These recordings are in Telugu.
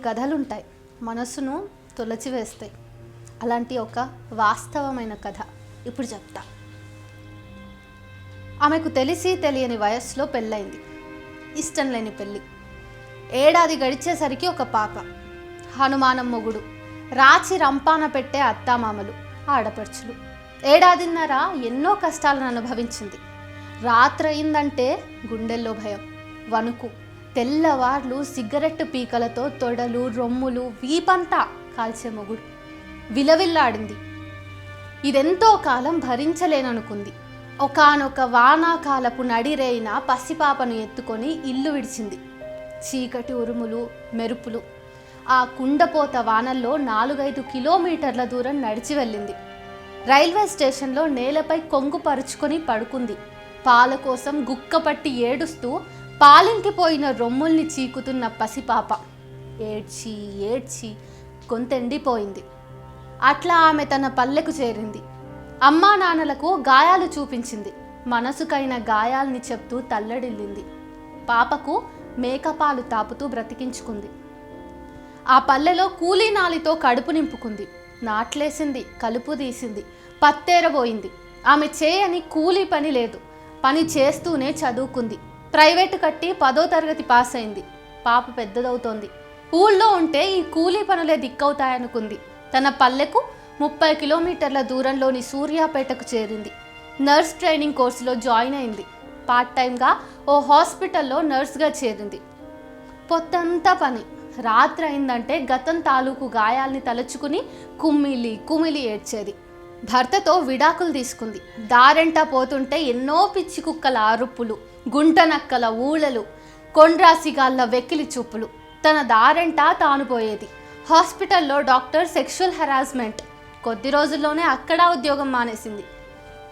కథలుంటాయి మనసును తొలచివేస్తాయి. అలాంటి ఒక వాస్తవమైన కథ ఇప్పుడు చెప్తా. ఆమెకు తెలిసి తెలియని వయస్సులో పెళ్ళయింది. ఇష్టం లేని పెళ్ళి. ఏడాది గడిచేసరికి ఒక పాప. హనుమానం మొగుడు, రాచి రంపాన పెట్టే అత్తామామలు, ఆడపడుచులు. ఏడాదిన్నర ఎన్నో కష్టాలను అనుభవించింది. రాత్రయిందంటే గుండెల్లో భయం, వణుకు. తెల్లవార్లు సిగరెట్టు పీకలతో తొడలు, రొమ్ములు, వీపంతా కాల్చే మొగుడు. విలవిల్లాడింది. ఇదెంతో కాలం భరించలేననుకుంది. ఒకానొక వానాకాలపు నడిరేయిన పసిపాపను ఎత్తుకొని ఇల్లు విడిచింది. చీకటి ఉరుములు, మెరుపులు. ఆ కుండపోత వానల్లో 4-5 కిలోమీటర్ల దూరం నడిచి వెళ్ళింది. రైల్వే స్టేషన్లో నేలపై కొంగు పరుచుకొని పడుకుంది. పాల కోసం గుక్కపట్టి ఏడుస్తూ పాలింకిపోయిన రొమ్ముల్ని చీకుతున్న పసిపాప. ఏడ్చి ఏడ్చి గొంతెండిపోయింది. అట్లా ఆమె తన పల్లెకు చేరింది. అమ్మా నాన్నలకు గాయాలు చూపించింది. మనసుకైన గాయాల్ని చెప్తూ తల్లడిల్లింది. పాపకు మేకపాలు తాపుతూ బ్రతికించుకుంది. ఆ పల్లెలో కూలీనాలితో కడుపు నింపుకుంది. నాట్లేసింది, కలుపు తీసింది, పత్తేరబోయింది. ఆమె చేయని కూలీ పని లేదు. పని చేస్తూనే చదువుకుంది. ప్రైవేటు కట్టి 10వ తరగతి పాస్ అయింది. పాప పెద్దదవుతోంది. ఊళ్ళో ఉంటే ఈ కూలీ పనులే దిక్కవుతాయనుకుంది. తన పల్లెకు 30 కిలోమీటర్ల దూరంలోని సూర్యాపేటకు చేరింది. నర్స్ ట్రైనింగ్ కోర్సులో జాయిన్ అయింది. పార్ట్ టైంగా ఓ హాస్పిటల్లో నర్స్గా చేరింది. పొద్దంతా పని. రాత్రి అయిందంటే గతం తాలూకు గాయాల్ని తలుచుకుని కుమిలి ఏడ్చేది. భర్తతో విడాకులు తీసుకుంది. దారెంటా పోతుంటే ఎన్నో పిచ్చి కుక్కల అరుపులు, గుంటనక్కల ఊళలు, కొండ్రాసిగాళ్ళ వెకిలి చూపులు. తన దారెంటా తాను పోయేది. హాస్పిటల్లో డాక్టర్ సెక్షువల్ హెరాస్మెంట్. కొద్ది రోజుల్లోనే అక్కడ ఉద్యోగం మానేసింది.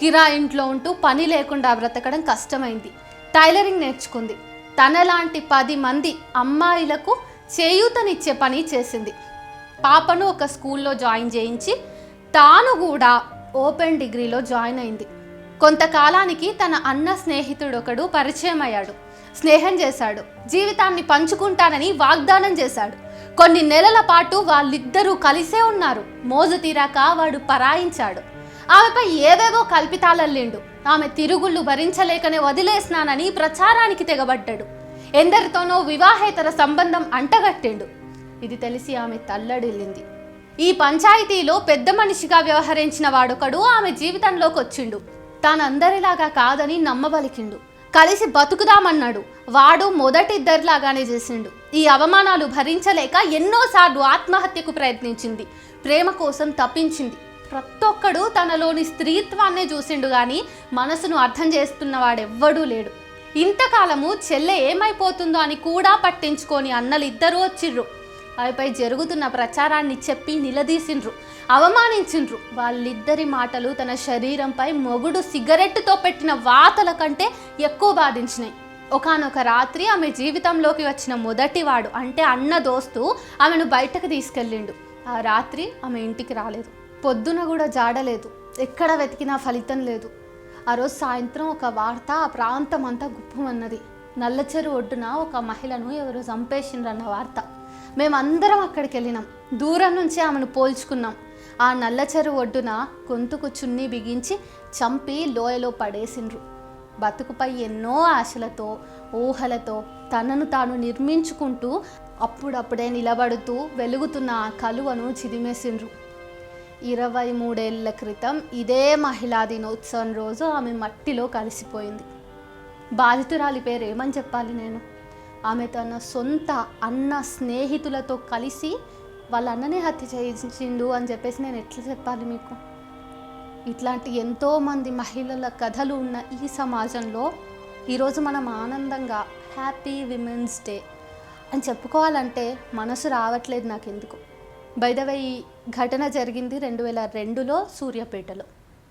కిరా ఇంట్లో ఉంటూ పని లేకుండా బ్రతకడం కష్టమైంది. టైలరింగ్ నేర్చుకుంది. తనలాంటి 10 మంది అమ్మాయిలకు చేయూతనిచ్చే పని చేసింది. పాపను ఒక స్కూల్లో జాయిన్ చేయించి తాను కూడా ఓపెన్ డిగ్రీలో జాయిన్ అయింది. కొంతకాలానికి తన అన్న స్నేహితుడొకడు పరిచయం అయ్యాడు. స్నేహం చేశాడు. జీవితాన్ని పంచుకుంటానని వాగ్దానం చేశాడు. కొన్ని నెలల పాటు వాళ్ళిద్దరూ కలిసే ఉన్నారు. మోజు తీరాక వాడు పరాయించాడు. ఆమెపై ఏవేవో కల్పితాలల్లిండు. ఆమె తిరుగుళ్ళు భరించలేకనే వదిలేసినానని ప్రచారానికి తెగబడ్డాడు. ఎందరితోనో వివాహేతర సంబంధం అంటగట్టిండు. ఇది తెలిసి ఆమె తల్లడిల్లింది. ఈ పంచాయతీలో పెద్ద మనిషిగా వ్యవహరించిన వాడొకడు ఆమె జీవితంలోకి వచ్చిండు. తానందరిలాగా కాదని నమ్మబలికిండు. కలిసి బతుకుదామన్నాడు. వాడు మొదటిద్దరిలాగానే చేసిండు. ఈ అవమానాలు భరించలేక ఎన్నోసార్లు ఆత్మహత్యకు ప్రయత్నించింది. ప్రేమ కోసం తప్పించింది. ప్రతొక్కడు తనలోని స్త్రీత్వాన్నే చూసిండు గాని మనసును అర్థం చేసుకున్నవాడెవ్వడూ లేడు. ఇంతకాలము చెల్లె ఏమైపోతుందో అని కూడా పట్టించుకొని అన్నలిద్దరూ వచ్చిర్రు. ఆమెపై జరుగుతున్న ప్రచారాన్ని చెప్పి నిలదీసిండ్రు, అవమానించిండ్రు. వాళ్ళిద్దరి మాటలు తన శరీరంపై మొగుడు సిగరెట్టుతో పెట్టిన వాతల కంటే ఎక్కువ బాధించినాయి. ఒకానొక రాత్రి ఆమె జీవితంలోకి వచ్చిన మొదటివాడు అంటే అన్న దోస్తు ఆమెను బయటకు తీసుకెళ్ళిండు. ఆ రాత్రి ఆమె ఇంటికి రాలేదు. పొద్దున కూడా జాడలేదు. ఎక్కడ వెతికినా ఫలితం లేదు. ఆ రోజు సాయంత్రం ఒక వార్త ఆ ప్రాంతం అంతా గుప్పమన్నది. నల్లచెరు ఒడ్డున ఒక మహిళను ఎవరు చంపేసిండ్రన్న వార్త. మేమందరం అక్కడికి వెళ్ళినాం. దూరం నుంచి ఆమెను పోల్చుకున్నాం. ఆ నల్లచెరు ఒడ్డున గొంతుకు చున్నీ బిగించి చంపి లోయలో పడేసిండ్రు. బతుకుపై ఎన్నో ఆశలతో, ఊహలతో తనను తాను నిర్మించుకుంటూ అప్పుడప్పుడే నిలబడుతూ వెలుగుతున్న ఆ కలువను చిదిమేసిండ్రు. 23 ఏళ్ల క్రితం ఇదే మహిళా దినోత్సవం రోజు ఆమె మట్టిలో కలిసిపోయింది. బాధితురాలి పేరు ఏమని చెప్పాలి నేను? ఆమె తన సొంత అన్న స్నేహితులతో కలిసి వాళ్ళ అన్ననే హత్య చేయించిండు అని చెప్పేసి నేను ఎట్లా చెప్పాలి మీకు? ఇట్లాంటి ఎంతోమంది మహిళల కథలు ఉన్న ఈ సమాజంలో ఈరోజు మనం ఆనందంగా హ్యాపీ విమెన్స్ డే అని చెప్పుకోవాలంటే మనసు రావట్లేదు నాకు ఎందుకు. బై ద వే ఈ ఘటన జరిగింది 2002లో సూర్యాపేటలో.